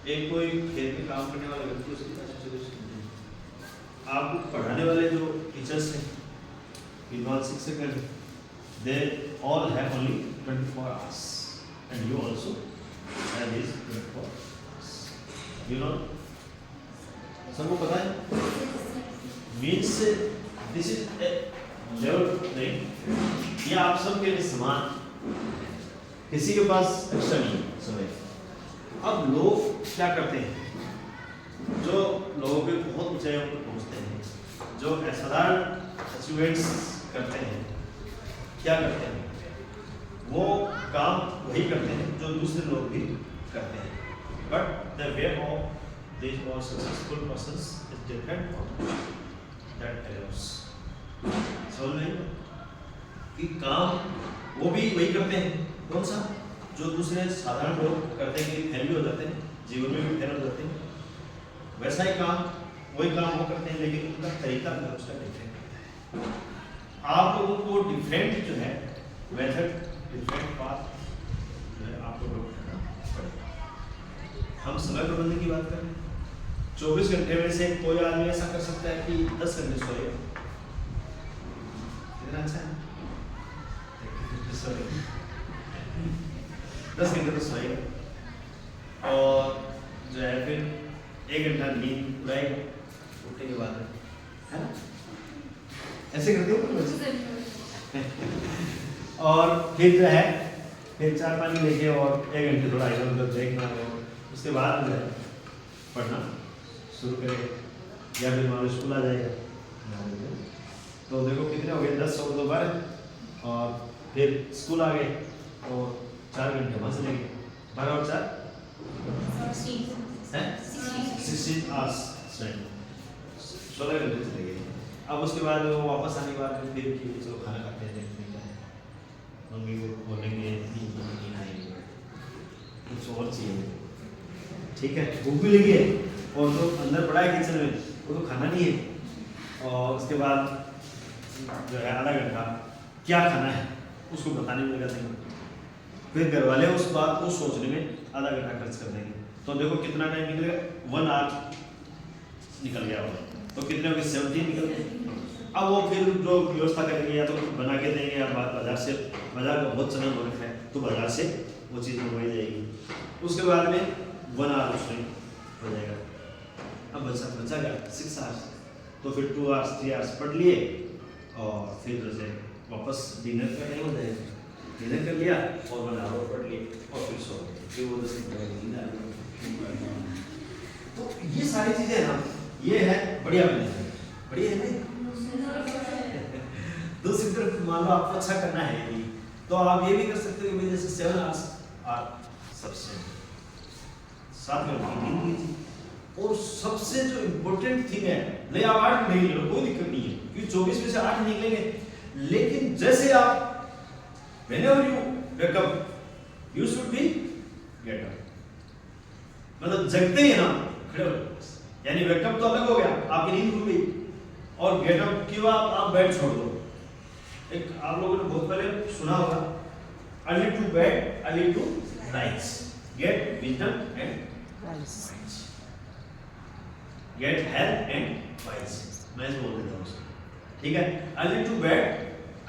एक कोई खेत में काम करने वाला व्यक्ति उसकी सिचुएशन है, आपको पढ़ाने वाले जो टीचर्स हैं, विद्वान शिक्षक हैं, they all have only 24 hours and you also have these 24 hours. You know, सबको पता है? Means this is a level नहीं, ये आप सब के लिए समान, किसी के पास एक्स्ट्रा नहीं है समय। अब लोग क्या करते हैं, जो लोगों के बहुत ऊंचाइयों पर पहुंचते हैं, जो असाधारण अचीवमेंट्स करते हैं, क्या करते हैं, वो काम वही करते हैं जो दूसरे लोग भी करते हैं, but the way of these all successful persons is different from that fellows. समझ में कि काम वो भी वही करते हैं, कौन सा, जो दूसरे साधारण लोग करते हैं कि फेल भी हो जाते हैं, जीवन में भी फेल हो जाते हैं, वैसा ही काम वही काम वो करते हैं, लेकिन उनका तरीका जो है उसका डिफरेंट होता है। आप लोगों को डिफरेंट जो है मेथड, डिफरेंट पाथ जो है आपको ड्रॉ करना पड़ेगा। हम समय प्रबंधन की बात कर रहे हैं, 24 घंटे में से कोई आदमी ऐसा कर सकता है कि 10 घंटे सोएगा, कितना अच्छा है, 10 घंटे तो सोएगा और जो है फिर 1 घंटा नींद उड़ाएगा उठने के बाद, है ना, ऐसे करते हो। और फिर जो है फिर चाय पानी लेके और 1 घंटे थोड़ा इधर उधर देखना, और उसके बाद जो है पढ़ना शुरू करेगा, या फिर मान लो स्कूल आ जाएगा। तो देखो कितने हो गए, 10 और 2 12, और फिर स्कूल आ गए और 4 घंटे वहाँ से लेंगे, 12 और 4 16 आवर्स, 16 घंटे चले गए। अब उसके बाद वो वापस आने के बाद फिर चलो खाना खाते हैं, देखते हैं मम्मी को बोलेंगे नहीं खाएंगे, कुछ और चाहिए, ठीक है, भूख भी लगी है और जो अंदर पड़ा है किचन में वो तो खाना नहीं है, और उसके बाद जो है आधा घंटा क्या खाना है उसको बताने में लगा देंगे, फिर घर वाले उस बात को सोचने में आधा घंटा खर्च कर देंगे, तो देखो कितना टाइम निकलेगा, 1 आवर निकल गया होगा, तो कितने हो गए, 17 निकल गए। अब वो फिर जो व्यवस्था करेंगे, या तो बना के देंगे, या बाजार का बहुत चलन हो रखा है तो बाजार से वो चीज़ मंगवाई जाएगी, उसके बाद में 1 आवर उसमें हो जाएगा। अब बचा गया 6 आवर्स, तो फिर 2 आवर्स 3 आवर्स पढ़ लिए, और फिर जैसे वापस डिनर का टाइम हो जाएगा, डिनर कर लिया और 1 आवर पढ़ लिए और फिर सो गए, फिर वो 10 मिनट का नींद आ गई। तो ये सारी चीज़ें ना, ये है बढ़िया मैनेजमेंट, बढ़िया है नहीं। दूसरी तरफ मान लो आपको अच्छा करना है यदि, तो आप ये भी कर सकते हो कि जैसे 7 आवर्स आर सबसे साथ में नींद लीजिए, और सबसे जो इम्पोर्टेंट थिंग है, नहीं आप 8 नहीं लो कोई दिक्कत नहीं है, क्योंकि 24 में से 8 निकलेंगे, लेकिन जैसे आप whenever you wake up you should be get up, मतलब जगते ही ना खड़े हो, यानी वेकअप तो अलग हो गया, आपकी नींद खुल गई, और गेटअप की बात आप बेड छोड़ दो। एक आप लोगों ने बहुत पहले सुना होगा, early to bed early to rise, get wisdom and wise, get health and wise, मैं बोल देता हूँ, ठीक है, early to bed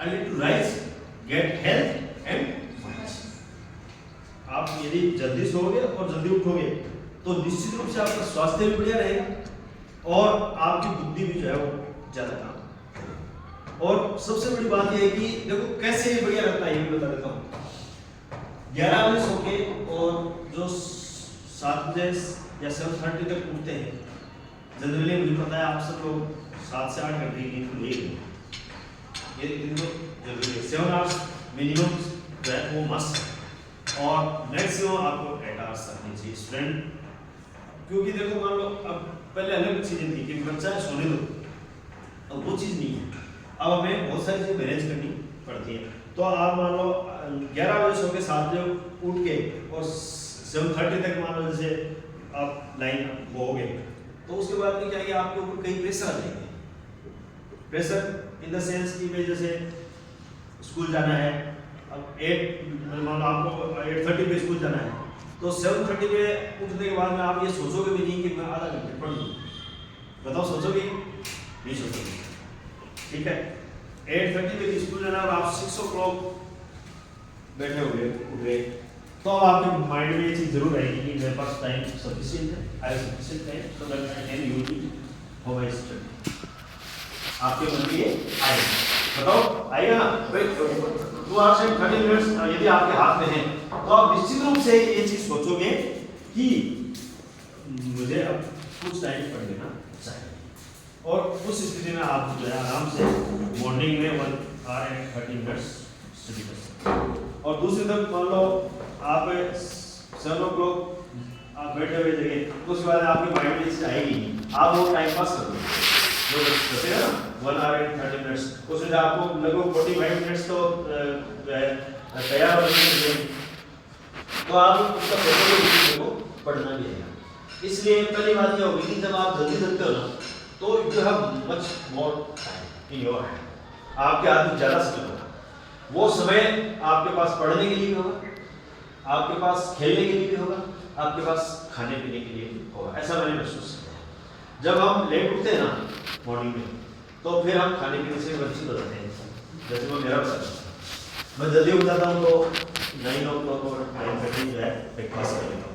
early to rise, get health and wise. आप यदि जल्दी सोओगे और जल्दी उठोगे तो निश्चित रूप से आपका स्वास्थ्य भी बढ़िया रहेगा और आपकी बुद्धि भी जो है वो ज्यादा काम करेगी। और सबसे बड़ी बात यह है कि देखो कैसे ये बढ़िया रहता है, ये भी बता देता हूँ। 11 बजे सो के और जो 7 बजे या 7:30 तक उठते हैं, जनरली मुझे पता है आप सब लोग 7 से 8 घंटे की नींद लेंगे, ये तो जरूरी है। 7 आवर्स मिनिमम जो है वो मस्ट है, और मैक्सिमम आपको 8 आवर्स रखनी चाहिए स्टूडेंट, क्योंकि देखो मान लो अब पहले अलग चीजें थी कि बच्चा है सोने दो, अब वो चीज़ नहीं है, अब हमें बहुत सारी चीज़ें मैनेज करनी पड़ती है। तो आप मान लो 11 बजे सो के 7 बजे उठ के और 7:30 तक मान लो जैसे आप लाइन हो गए, तो उसके बाद में क्या है आपके ऊपर कई प्रेशर आ जाएंगे, प्रेशर इन द सेंस की वजह से स्कूल जाना है, अब 8 मान लो आपको 8:30 पे स्कूल जाना है, तो 7:30 पे उठने के बाद में आप ये सोचोगे भी नहीं कि मैं आधा घंटे पढ़ लूँ। बताओ सोचोगे? नहीं सोचोगे। ठीक है, 8:30 पे स्कूल जाना और आप 6 o'clock बैठे हुए उठ गए, तो अब आपके माइंड में ये चीज़ जरूर आएगी कि मेरे पास टाइम सफिशिएंट है, I have sufficient time so that I can use it for my study. आपके मन में ये आएगा। बताओ आएगा ना भाई? 2 hours and 30 minutes यदि आपके हाथ में है तो आप निश्चित रूप से ये चीज सोचोगे कि मुझे अब कुछ टाइम पढ़ लेना चाहिए, और उस स्थिति में आप जो है आराम से मॉर्निंग में 1 hour and 30 minutes स्टडी कर सकते हैं। और दूसरी तरफ मान लो आप 7 o'clock आप बैठे हुए जगह, उसके बाद आपके माइंड में चीज आएगी, आप वो टाइम पास कर दोगे जो बचेगा ना 1 hour and 30 minutes, उसमें आपको लगभग 45 minutes तो तैयार होने के लिए, तो आप उसका पेपर को पढ़ना भी है। इसलिए पहली बात यह होगी कि जब आप जल्दी जल्दी हो ना, तो you have much more time in your hand, आपके हाथ में ज़्यादा समय होगा। वो समय आपके पास पढ़ने के लिए भी होगा, आपके पास खेलने के लिए भी होगा, आपके पास खाने पीने के लिए भी होगा। ऐसा मैंने महसूस किया। जब हम लेट उठते हैं ना मॉर्निंग में, तो फिर हम खाने पीने से वंचित हो जाते हैं। जैसे मैं मेरा बता, मैं जल्दी उठ जाता हूँ तो 9 o'clock और 9:30 जो है ब्रेकफास्ट कर लेता हूँ।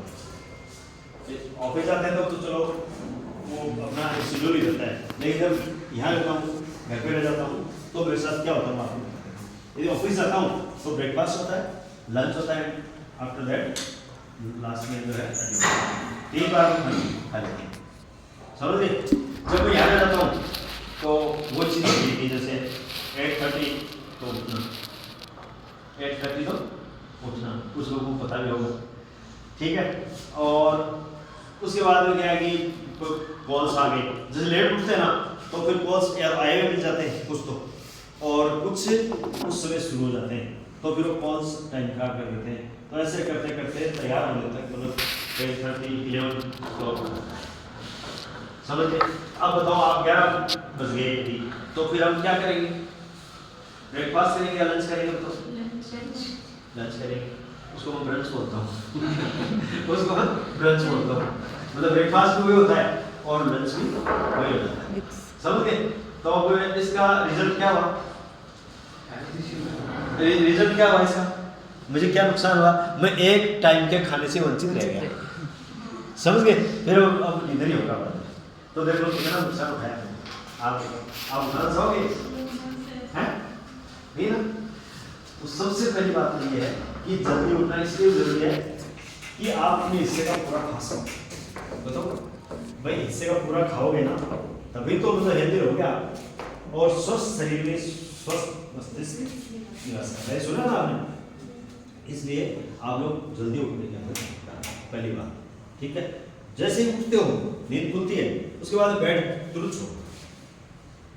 ऑफिस जाते हैं तो चलो वो अपना शेड्यूल ही रहता है, लेकिन जब यहाँ रहता हूँ, घर पे रह जाता हूँ, तो मेरे साथ क्या होता है आपको, यदि ऑफिस जाता हूँ तो ब्रेकफास्ट होता है, लंच होता है, आफ्टर दैट लास्ट में जो है 3 बार खा लेते हैं। समझ गए? जब मैं यहाँ जाता हूँ तो वो चीज़ होती है, जैसे 8:30 तो उठना, 8:30 तो उठना, कुछ लोगों को पता भी होगा। ठीक है, और उसके बाद में क्या है कि कॉल्स आ गए, जैसे लेट उठते हैं ना तो फिर कॉल्स आए हुए मिल जाते हैं कुछ तो, और कुछ उस समय शुरू हो जाते हैं, तो फिर वो कॉल्स टाइम खराब कर देते हैं। तो ऐसे करते करते तैयार होने तक मतलब 10:30 11 समझ गए? अब बताओ आप 11 बज गए यदि, तो फिर हम क्या करेंगे? ब्रेकफास्ट करेंगे या लंच करेंगे? तो लंच करेंगे, उसको मैं ब्रंच बोलता हूँ उसको मैं ब्रंच बोलता हूँ, मतलब ब्रेकफास्ट भी वही होता है और लंच भी वही होता है। समझ गए? तो अब इसका रिजल्ट क्या हुआ? रिजल्ट क्या हुआ इसका? मुझे क्या नुकसान हुआ? मैं एक टाइम के खाने से वंचित रह गया। समझ गए? फिर अब इधर ही होगा। तो देखो कितना नुकसान उठाया है। आप उठाना चाहोगे? हैं? नहीं ना? तो सबसे पहली बात तो ये है कि जल्दी उठना इसलिए जरूरी है कि आप अपने हिस्से का पूरा खा सको। बताओ भाई, हिस्से का पूरा खाओगे ना तभी तो मतलब हेल्दी रहोगे आप, और स्वस्थ शरीर में स्वस्थ मस्तिष्क निवास करता है। सुना ना आपने? इसलिए आप लोग जल्दी उठने की आदत पहली बात। ठीक है, जैसे ही उठते हो नींद खुलती है, उसके बाद बेड तुरंत छोड़ो,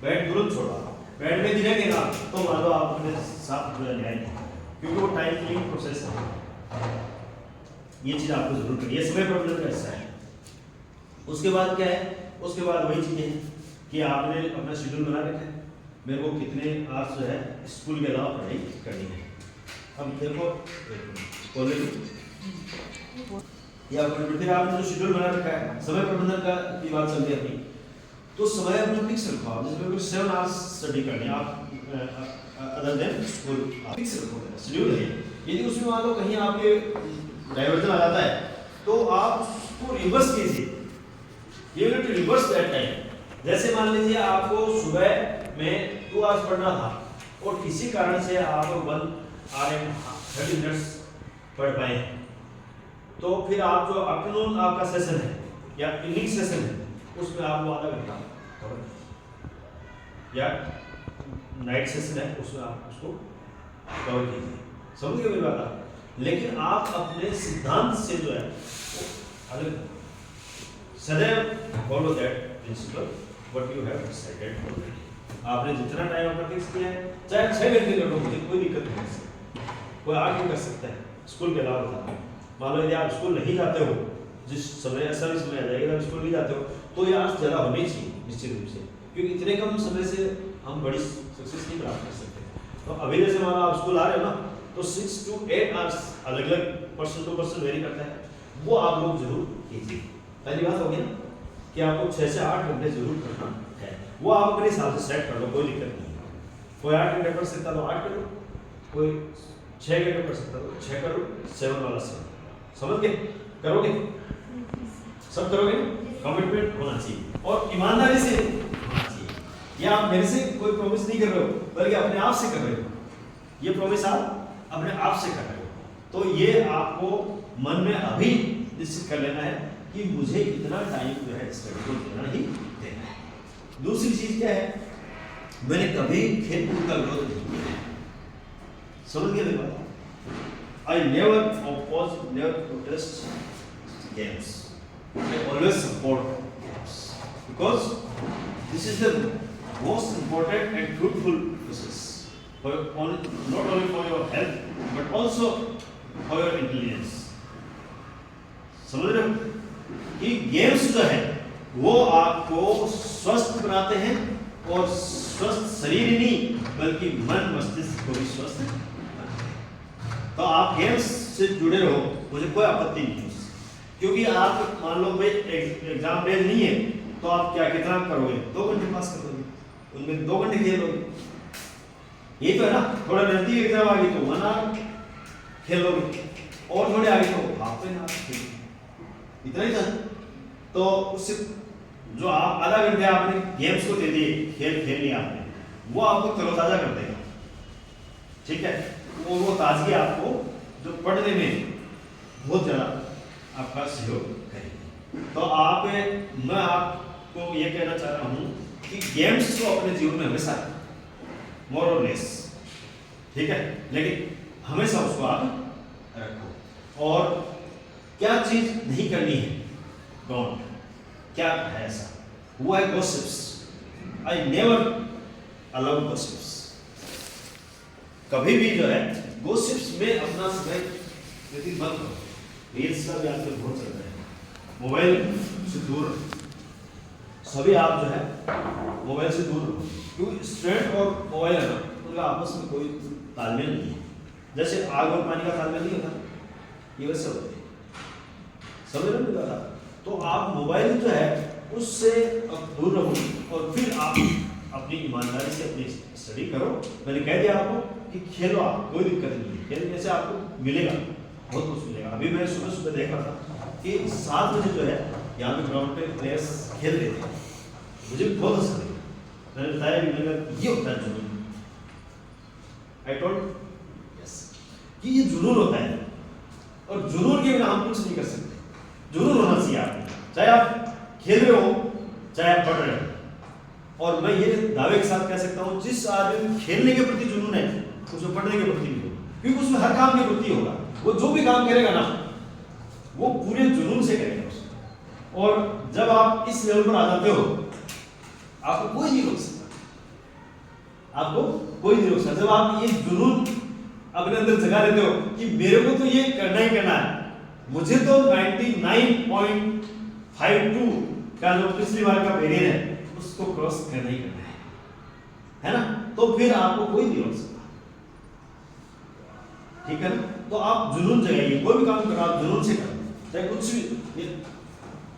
बेड तुरंत छोड़ो। बेड में भी रहेंगे ना तो मान लो आप अपने साथ जुड़ जाएंगे, क्योंकि वो टाइम किलिंग प्रोसेस है। ये चीज़ आपको जरूर करनी है, समय प्रबंधन का हिस्सा है। उसके बाद क्या है? उसके बाद वही चीज़ें हैं कि आपने अपना शेड्यूल बना रखा है, मेरे को कितने आवर्स जो है स्कूल के अलावा पढ़ाई करनी है। अब देखो या फिर आपने जो शेड्यूल बना रखा है, समय प्रबंधन का की बात चल रही अपनी, तो समय अपना फिक्स रखो। आप जैसे कुछ 7 hours स्टडी करनी है, आप अदर देन स्कूल फिक्स रखो, शेड्यूल है। यदि उसमें मान लो कहीं आपके डाइवर्जन आ जाता है तो आप उसको रिवर्स कीजिए, you need to reverse that time. जैसे मान लीजिए आपको सुबह में 2 hours पढ़ना था और किसी कारण से आप 1 hour and 30 minutes पढ़ पाए, तो फिर आप जो आफ्टरनून आपका सेशन है या इवनिंग सेशन है उसमें आप आधा घंटा कवर, या नाइट सेशन है उसमें आप उसको कवर कीजिए। समझ गए मेरी बात? लेकिन आप अपने सिद्धांत से जो है वो अलग सदैव follow that principle what you have decided. आपने जितना टाइम अपना फिक्स किया है, चाहे 6 घंटे कर लो, मुझे कोई दिक्कत नहीं है, कोई आगे कर सकता है स्कूल के अलावा। मान लो यदि आप स्कूल नहीं जाते हो, जिस समय ऐसा भी समय आ जाएगा स्कूल नहीं जाते हो, तो ये आज ज़्यादा होनी चाहिए निश्चित रूप से, क्योंकि इतने कम समय से हम बड़ी सक्सेस नहीं प्राप्त कर सकते। तो अभी जैसे मान लो आप स्कूल आ रहे हो ना, तो 6 to 8 hours अलग अलग पर्सन टू पर्सन वेरी करता है। वो आप लोग जरूर कीजिए। पहली बात होगी ना कि आपको 6 से 8 घंटे जरूर करना है, वो आप अपने हिसाब से सेट कर लो, कोई दिक्कत नहीं है। कोई 8 घंटे पढ़ सकता तो 8 कर लो, कोई 6 घंटे पढ़ सकता तो 6 कर लो, 7 वाला 7। समझ गए? करोगे? सब करोगे? कमिटमेंट होना चाहिए और ईमानदारी से होना चाहिए। ये आप मेरे से कोई प्रॉमिस नहीं कर रहे हो, बल्कि अपने आप से कर रहे हो। ये प्रॉमिस आप अपने आप से कर रहे हो, तो ये आपको मन में अभी निश्चित कर लेना है कि मुझे इतना टाइम जो है स्टडी को देना ही देना है। दूसरी चीज क्या है, मैंने कभी खेल कूद का विरोध नहीं किया। समझ गए मेरी बात? I never oppose, never protest games. I always support games because this is the most important and fruitful process for not only for your health but also for your intelligence. समझ रहे हो कि गेम्स जो है वो आपको स्वस्थ बनाते हैं और स्वस्थ शरीर ही नहीं बल्कि मन मस्तिष्क को भी स्वस्थ बनाते हैं। तो आप गेम्स से जुड़े रहो, मुझे कोई आपत्ति नहीं है, क्योंकि आप मान लो भाई एग्जाम डेज नहीं है तो आप क्या कितना करोगे, 2 घंटे पास कर दोगे, उनमें 2 घंटे खेलोगे, ये तो है ना। थोड़ा नजदीक एग्जाम आ गई तो 1 आवर खेलोगे और थोड़े आगे तो हाफ एन आवर खेलोगे, इतना ही था। तो उससे जो आप आधा घंटे आपने गेम्स को दे दिए, खेल लिया आपने, वो आपको तरोताजा कर देगा, ठीक है। और वो ताजगी आपको जो पढ़ने में बहुत ज़्यादा आपका सहयोग करेगी। तो मैं आपको ये कहना चाह रहा हूँ कि गेम्स को अपने जीवन में हमेशा मोर और लेस, ठीक है, लेकिन हमेशा उसको आप रखो। और क्या चीज नहीं करनी है, डोंट, क्या है ऐसा, वो है gossips. I never allow gossips. कभी भी जो है गॉसिप्स में अपना समय व्यतीत मत करो। रील्स का भी आजकल बहुत चल रहा है, मोबाइल से दूर रहो, सभी आप जो है मोबाइल से दूर रहो, क्योंकि स्टूडेंट और मोबाइल है ना, उनका आपस में कोई तालमेल नहीं है। जैसे आग और पानी का तालमेल नहीं होता, ये वैसे होता है, समझ रहे हो ना। तो आप मोबाइल जो है उससे अब दूर रहो और फिर आप अपनी ईमानदारी से अपनी स्टडी करो। मैंने कह दिया आपको कि खेलो, आप कोई दिक्कत नहीं है, खेलने से आपको मिलेगा, बहुत कुछ मिलेगा। अभी मैं सुबह देख रहा था कि 7 बजे जो है यहाँ पे ग्राउंड पे प्लेयर्स खेल रहे थे, मुझे बहुत अच्छा लगा। मैंने बताया कि मैंने ये होता है जुनून, आई टोल्ड यस कि ये जुनून होता है और जुनून के बिना हम कुछ नहीं कर सकते। जुनून होना चाहिए आपको, चाहे आप खेल रहे हो चाहे आप पढ़ रहे हो। और मैं ये दावे के साथ कह सकता हूँ, जिस आदमी में खेलने के प्रति जुनून है उसमें पढ़ने के प्रति भी होगा, क्योंकि उसमें हर काम के प्रति होगा। वो जो भी काम करेगा ना वो पूरे जुनून से करेगा उसको। और जब आप इस लेवल पर आ जाते हो आपको कोई नहीं रोक सकता, आपको कोई नहीं रोक सकता। जब आप ये जुनून अपने अंदर जगा लेते हो कि मेरे को तो ये करना ही करना है, मुझे तो 99.52 का जो पिछली बार का बैरियर है उसको क्रॉस करना ही करना है ना, तो फिर आपको कोई नहीं रोक सकता, ठीक है ना। तो आप जुनून जगाइए, कोई भी काम करो आप जुनून से करो, चाहे कुछ भी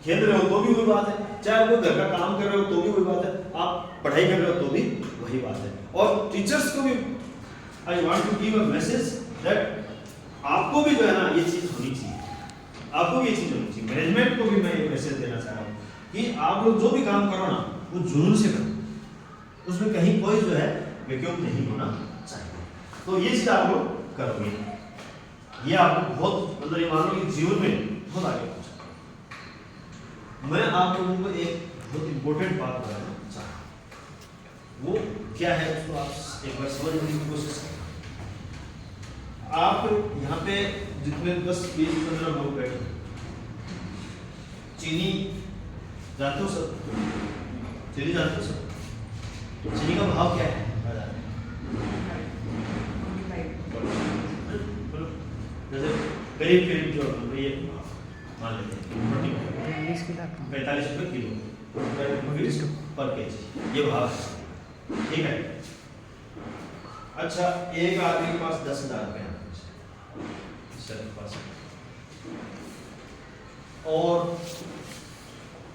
खेल रहे हो तो भी वही बात है, चाहे कोई घर का काम कर रहे हो तो भी वही बात है, आप पढ़ाई कर रहे हो तो भी वही बात है। और टीचर्स को भी I want to give a message that आपको भी जो है ना ये चीज होनी चाहिए, आपको भी ये चीज होनी चाहिए। मैनेजमेंट को भी मैं ये मैसेज देना चाह रहा हूँ कि आप लोग जो भी काम करो ना वो जुनून से करो, उसमें कहीं कोई जो है वैक्यूम नहीं होना चाहिए। तो ये चीज आप लोग करोगे, ये आपको बहुत मतलब ये मानो कि जीवन में बहुत आगे पहुंचा। मैं आप लोगों को एक बहुत इंपॉर्टेंट बात बताना चाहता हूँ, वो क्या है उसको आप एक बार समझने की कोशिश करें। आप यहाँ पे जितने 10-20-15 लोग बैठे, चीनी जानते हो सब, चीनी जानते हो सब, चीनी का भाव क्या है जैसे करीब जो ये मान लेते हैं 45 रुपये किलो पर केजी, ये भाव है, ठीक है। अच्छा, एक आदमी के पास 10,000 रुपये पास, और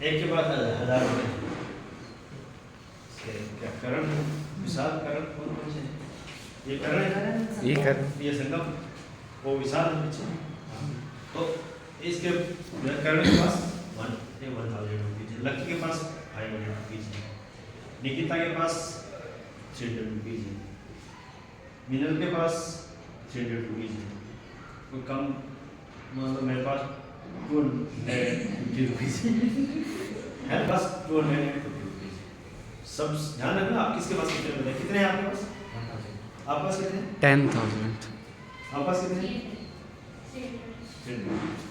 एक के बाद 1000 रुपये। क्या करण विशाल करण कौन कौन से हैं? ये करण है, ये करण, ये संगम, वो विशाल है पीछे। तो इसके करण के पास 1000 रुपीज, लकी के पास 500 रुपीज है, निकिता के पास 300 रुपीज है, मिनल के पास 300 रुपीज है। कोई कम मतलब मेरे पास 250 रुपीज है, मेरे पास 250 रुपीज। सब ध्यान रखना आप किसके पास कितने हैं। कितने हैं आपके पास? आपके पास कितने हैं? 10,000। आपके पास कितने हैं?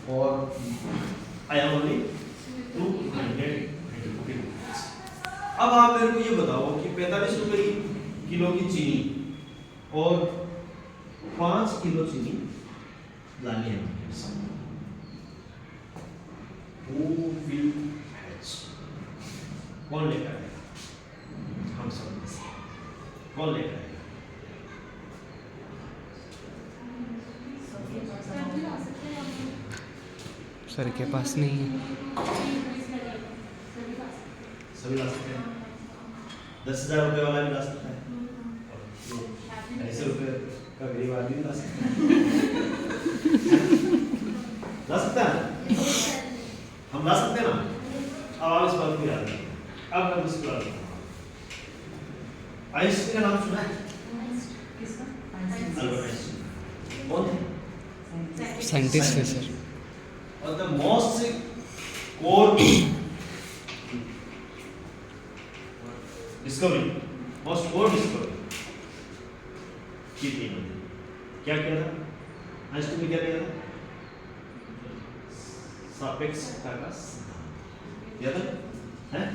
और आई हैव ओनली 250 रुपीज। अब आप मेरे को ये बताओ कि 45 रुपए किलो की चीनी और 5 किलो चीनी लानी है। Who will fetch? कौन लेकर आएगा? हम सब में से कौन लेकर आएगा? सर के पास नहीं है। सभी ला सकते हैं। 10,000 रुपए वाला भी ला सकता है, ऐसे रुपए का गरीब आदमी भी ला सकता है। ला सकता है, हम ला सकते हैं ना। अब आप इस बात को याद रखिए। अब मैं मुझसे बात करता हूँ, आइंस्टीन का नाम सुना है? अल्बर्ट आइंस्टीन कौन थे? साइंटिस्ट है सर। और the most core discovery, most core discovery की थी। क्या किया था आइंस्टीन ने? क्या किया था? सापेक्षता का सिद्धांत किया था, हैं?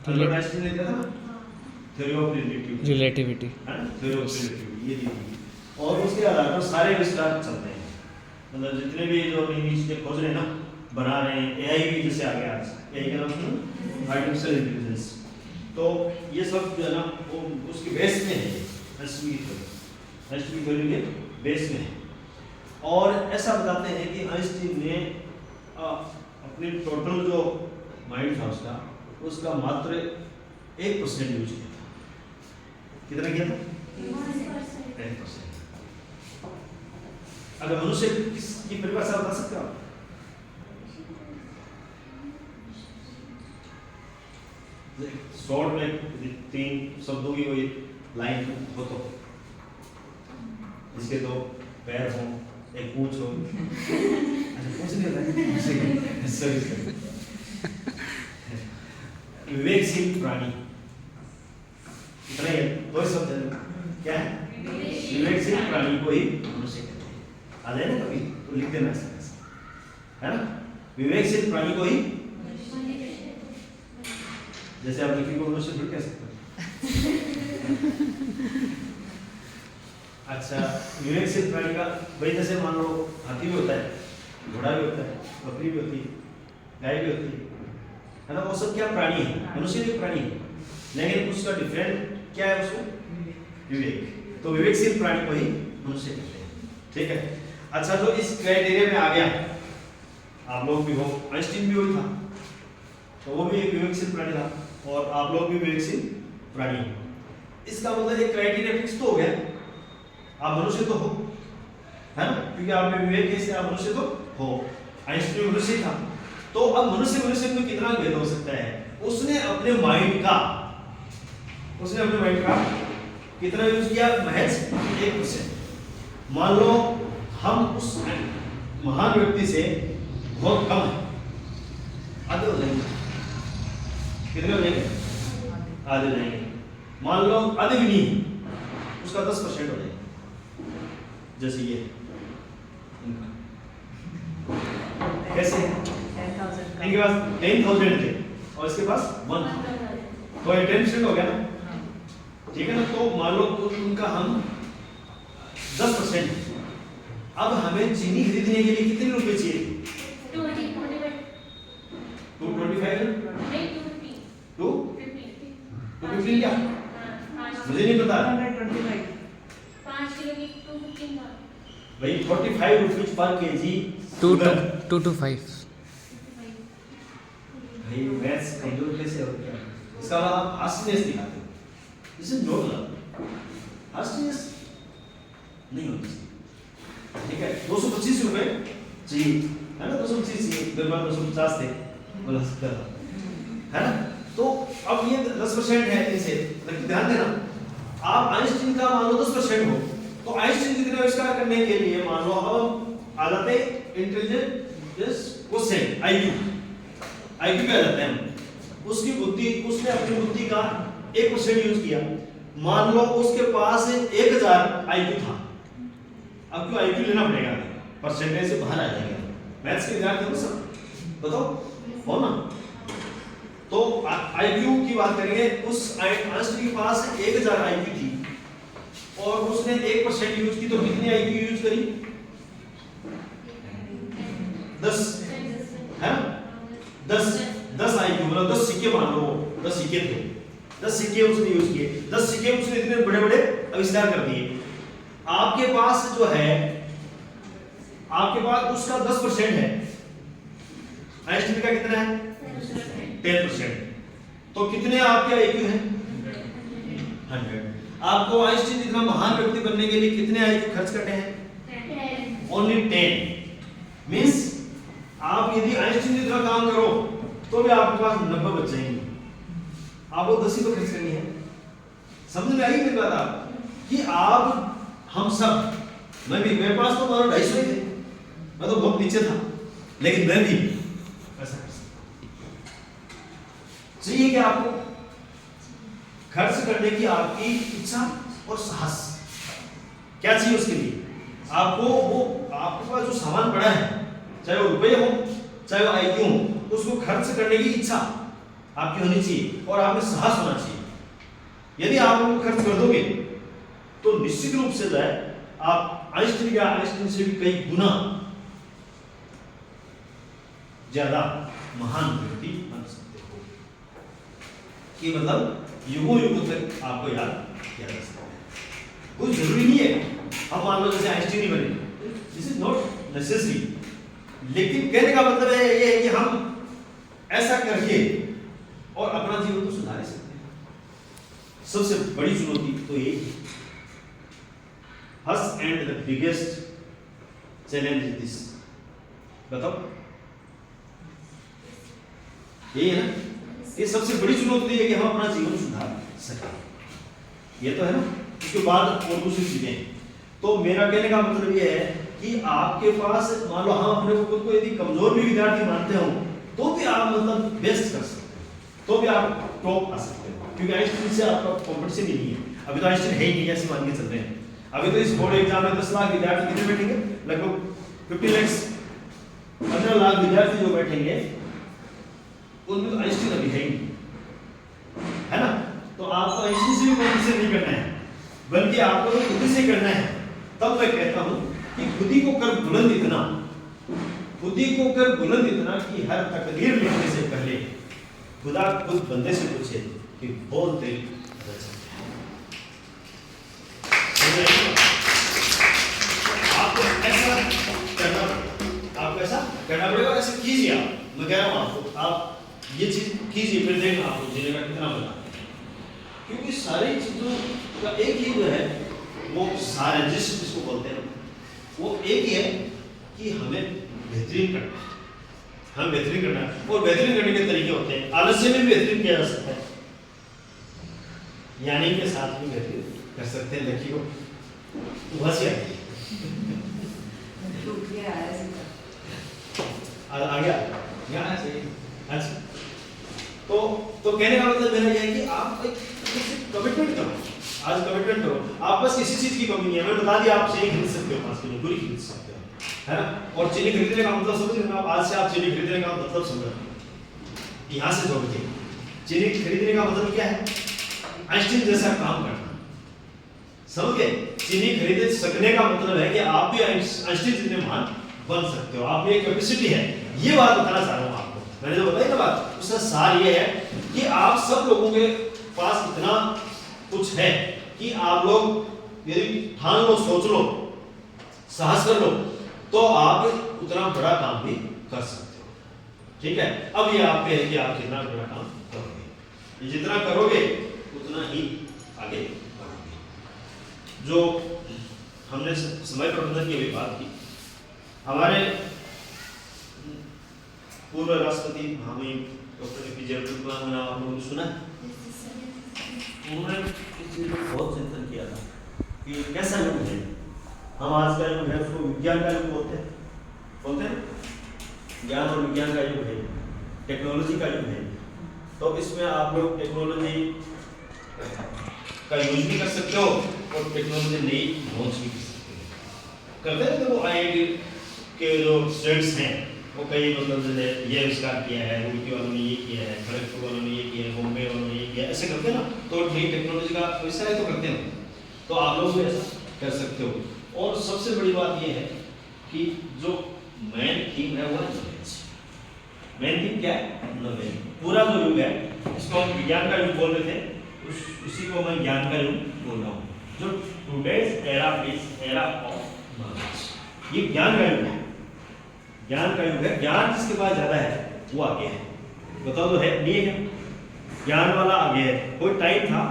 अल्बर्ट आइंस्टीन ने दिया था ना, थ्योरी ऑफ रिलेटिविटी, है ना? थ्योरी ऑफ रिलेटिविटी ये दी थी। और उसके आधार पर सारे आविष्कार चलते हैं। मतलब जितने भी जो नई चीजें खोज रहे हैं ना, बना रहे हैं, एआई भी जैसे आ गया आज, एआई का नाम सुनो, आर्टिफिशियल इंटेलिजेंस। तो ये सब जो है ना वो उसके बेस में है, आइंस्टीन की थ्योरी के बेस में है। और ऐसा बताते हैं कि आइंस्टीन ने अपने टोटल जो माइंड था उसका मात्र 1% यूज किया था। कितना किया था? 1%। अगर मनुष्य की परिभाषा बता सकते हो आप? शॉर्ट में 3 शब्दों की कोई लाइन हो तो, जिसके 2 पैर हो, एक पूंछ हो। अच्छा पूंछ नहीं होता है? सॉरी। विवेकशील प्राणी, इतना ही 2 शब्द है। क्या है? विवेकशील प्राणी को ही मनुष्य कहते हैं। आ जाए ना कभी तो लिख देना ऐसा, है ना? विवेकशील प्राणी को ही, जैसे आप लिखी को मनुष्य थोड़ी कह सकते हो। अच्छा, विवेकशील प्राणी का भाई जैसे मान लो हाथी भी होता है, घोड़ा भी होता है, बकरी भी होती है, गाय भी होती है ना? वो सब क्या प्राणी है? मनुष्य भी प्राणी है, लेकिन उसका डिफरेंट क्या है? उसको विवेक। तो विवेकशील प्राणी को ही मनुष्य कहते हैं, ठीक है? अच्छा, जो इस क्राइटेरिया में आ गया, आप लोग भी हो, आइंस्टीन भी वही था, तो वो भी एक विवेकशील प्राणी था, और आप लोग भी विवेकशील प्राणी हो। इसका मतलब एक क्राइटेरिया फिक्स तो हो गया, आप मनुष्य तो हो, है ना? क्योंकि आप में विवेक है, इसलिए आप मनुष्य तो हो। आइंस्टीन मनुष्य था, तो अब मनुष्य में कितना भेद हो सकता है? उसने अपने माइंड का कितना यूज किया? महज 1%। मान लो हम उस महान व्यक्ति से बहुत कम है, आधे हो जाएंगे। कितने हो जाएंगे? आधे जाएंगे। मान लो आधे भी नहीं, उसका 10% हो जाएगा। जैसे ये कैसे? इनके पास 10,000 थे और इसके पास 1, तो 10% हो गया ना, ठीक है ना? तो मान लो उनका हम 10%। अब हमें चीनी खरीदने के लिए कितने रुपए चाहिए? 225 215 क्या? मुझे नहीं पता। 5 किलो की 215 भाई 45 रुपीज पर केजी 2 to 5. भाई मैथ्स कमजोर कैसे हो गया? इसका मतलब आप हास्टिनेस दिखाते हो। This is not love. Hastiness नहीं होती। ठीक है, 225 रुपए चाहिए, है ना? 225 चाहिए, मेरे पास 250 थे, बोला सकता था, है ना? तो अब ये 10% है इसे, लेकिन ध्यान देना, आप आइंस्टीन का मान लो 10% हो, तो आइंस्टीन जितने आविष्कार करने के लिए मान लो अब आ जाते इंटेलिजेंट क्वेश्चन आईक्यू क्या जाते हैं, उसकी बुद्धि, उसने अपनी बुद्धि का 1% यूज किया, मान लो उसके पास 1000 आईक्यू था, अब क्यों आईक्यू लेना पड़ेगा, परसेंटेज से बाहर आ जाएगा। मैथ्स के विद्यार्थी हो सब, बताओ हो ना? तो आईक्यू की बात करेंगे, उस आइंस्टीन के पास 1000 आईक्यू थी और उसने 1% यूज की, तो कितनी आईक्यू यूज करी? 10 है, 10 आईक्यू, मतलब 10 सिक्के मान लो, 10 सिक्के थे, 10 सिक्के उसने यूज किए, 10 सिक्के उसने इतने बड़े बड़े आविष्कार कर दिए। आपके पास जो है, आपके पास उसका 10% है, आइंस्टीन का कितना है? 10%। तो कितने आपके आईक्यू हैं? 100। आपको आइंस्टीन जितना महान व्यक्ति बनने के लिए कितने आईक्यू खर्च करने हैं? 10। ओनली 10। मींस आप यदि आइंस्टीन जितना काम करो तो भी आपके पास 90 बच जाएंगे, आपको 10 ही तो खर्च करनी है। समझ में आई मेरी बात? आप कि आप, हम सब, मैं भी, मेरे पास तो मानो 250 ही थे, मैं तो बहुत नीचे था, लेकिन मैं भी ऐसा कर सकता। चाहिए कि आपको खर्च करने की आपकी इच्छा और साहस। क्या चाहिए उसके लिए? आपको वो, आपके पास जो सामान पड़ा है, चाहे वो रुपए हो, चाहे वो आईक्यू हो, उसको खर्च करने की इच्छा आपकी होनी चाहिए और आप में साहस होना चाहिए। यदि आप उनको खर्च कर दोगे तो निश्चित रूप से जो है आप आइंस्टीन से भी कई गुना ज्यादा महान व्यक्ति बन सकते हो, कि मतलब युगों युगों तक आपको याद किया जा सकता है। कुछ जरूरी नहीं है हम मान लो जैसे आइंस्टीन ही बने, दिस इज नॉट नेसेसरी, लेकिन कहने का मतलब है ये है कि हम ऐसा करके और अपना जीवन को सुधार सकते हैं। सबसे बड़ी चुनौती तो यही है। First and the biggest challenge is this. बताओ, यही है ना? ये सबसे बड़ी चुनौती है कि हम अपना जीवन सुधार सकें। ये तो है ना? उसके बाद और दूसरी चीजें। तो मेरा कहने का मतलब ये है कि आपके पास मान लो हम अपने खुद को यदि कमजोर भी विद्यार्थी मानते हो तो भी आप मतलब बेस्ट कर सकते हो, तो भी आप टॉप आ सकते हो, क्योंकि आइंस्टीन से आपका कॉम्पिटिशन ही नहीं है। अभी तो आइंस्टीन है ही नहीं, ऐसे मान के चल रहे हैं। अभी तो इस बोर्ड एग्जाम में 10 लाख विद्यार्थी कितने बैठेंगे? लगभग 50 लाख, 15 लाख विद्यार्थी जो बैठेंगे उनमें तो आइंस्टीन अभी है ही नहीं, है ना? तो आपको आइंस्टीन से भी कॉम्पिटिशन नहीं करना है, बल्कि आपको तो खुद से करना है। तब मैं कहता हूं कि खुद ही को कर बुलंद इतना, खुद ही को कर बुलंद इतना कि हर तकदीर लिखने से पहले खुदा खुद बंदे से पूछे कि बोल तेरी आपको ऐसा करना पड़ेगा। ऐसे कीजिए आप, मैं कह रहा हूं आपको, आप ये चीज कीजिए, फिर देखना आपको जीने का कितना मजा, क्योंकि सारी चीजों का एक ही जो है वो सारे जिसको बोलते हैं वो एक ही है कि हमें बेहतरीन करना है, हम बेहतरीन करना है। और बेहतरीन करने के तरीके होते हैं, आलस्य में भी बेहतरीन किया जा सकता है, यानी के साथ भी बेहतरीन कर सकते हैं। देखिए बस यार आ गया यहाँ से। अच्छा, तो कहने का मतलब मेरा यह है कि आप एक कमिटमेंट करो, आज कमिटमेंट करो। आप बस किसी चीज की कमी नहीं है, मैं बता दिया, आप चीनी खरीद सकते हो 5 किलो, पूरी खरीद सकते हो, है ना? और चीनी खरीदने का मतलब समझ रहे हो आप? आज से आप चीनी खरीदने का मतलब समझ रहे हो, यहाँ से जोड़ के चीनी खरीदने का मतलब क्या है? आइंस्टीन जैसा काम करना, समझ गए? चीनी खरीद सकने का मतलब है कि आप भी आइंस्टीन जितने महान बन सकते हो, आप में एक कैपेसिटी है। ये बात बताना चाह रहा हूँ आपको, मैंने जो बताई ना बात, उसका सार ये है कि आप सब लोगों के पास इतना कुछ है कि आप लोग यदि ठान लो, सोच लो, साहस कर लो तो आप उतना बड़ा काम भी कर सकते हो। ठीक है, अब ये आप पे है कि आप कितना बड़ा काम करोगे। ये जितना करोगे उतना ही आगे बढ़ोगे। जो हमने समय प्रबंधन की अभी बात की, हमारे पूर्व राष्ट्रपति महामहिम डॉक्टर APJ अब्दुल कलाम ने, आप लोगों ने सुना है, उन्होंने इस चीज को बहुत चिंतन किया था कि कैसा युग है। हम आज का युग है उसको विज्ञान का युग बोलते हैं, ज्ञान और विज्ञान का युग है, टेक्नोलॉजी का युग है। तो इसमें आप लोग टेक्नोलॉजी का यूज भी कर सकते हो और टेक्नोलॉजी नई लॉन्च भी कर सकते हो। करते हैं तो IIT के जो स्टूडेंट्स हैं वो कई मतलब ये आविष्कार किया है, रूड़की वालों ने ये किया है, खड़गपुर वालों ने ये किया है, बॉम्बे वालों ने ये किया है, ऐसे करते हैं ना। तो नई टेक्नोलॉजी का आविष्कार तो करते हैं, तो आप लोग भी ऐसा कर सकते हो। और सबसे बड़ी बात ये है कि जो मेन थीम है वो है नॉलेज। मेन थीम क्या है? नॉलेज। पूरा जो युग है इसको हम विज्ञान का युग बोल रहे थे, उसी को मैं ज्ञान का युग बोल रहा हूँ। जो today's era is era of knowledge, ये ज्ञान का युग है, ज्ञान का युग है। ज्ञान जिसके पास ज्यादा है वो आगे है। बताओ तो है नहीं है? ज्ञान वाला आगे है। कोई टाइम था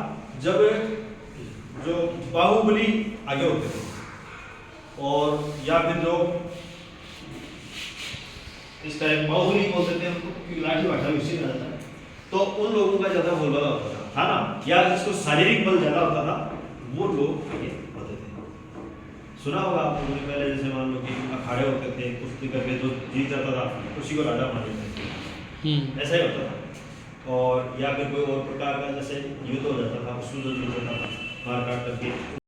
जब जो बाहुबली आगे होते थे, और या फिर जो इस टाइम बाहुबली बोलते थे उनको, क्योंकि लाठी भाषा उसी में रहता है, तो उन लोगों का ज्यादा बोलबाला होता था ना, या जिसको शारीरिक बल ज्यादा होता था वो लोग आगे बढ़ते थे। सुना होगा आप लोगों ने, पहले जैसे मान लो कि अखाड़े होते थे, कुश्ती करके जो जीत जाता था उसी को राजा मान लेते थे, ऐसा ही होता था। और या फिर कोई और प्रकार का जैसे युद्ध हो जाता था, उसमें जो जीत जाता था मार काट करके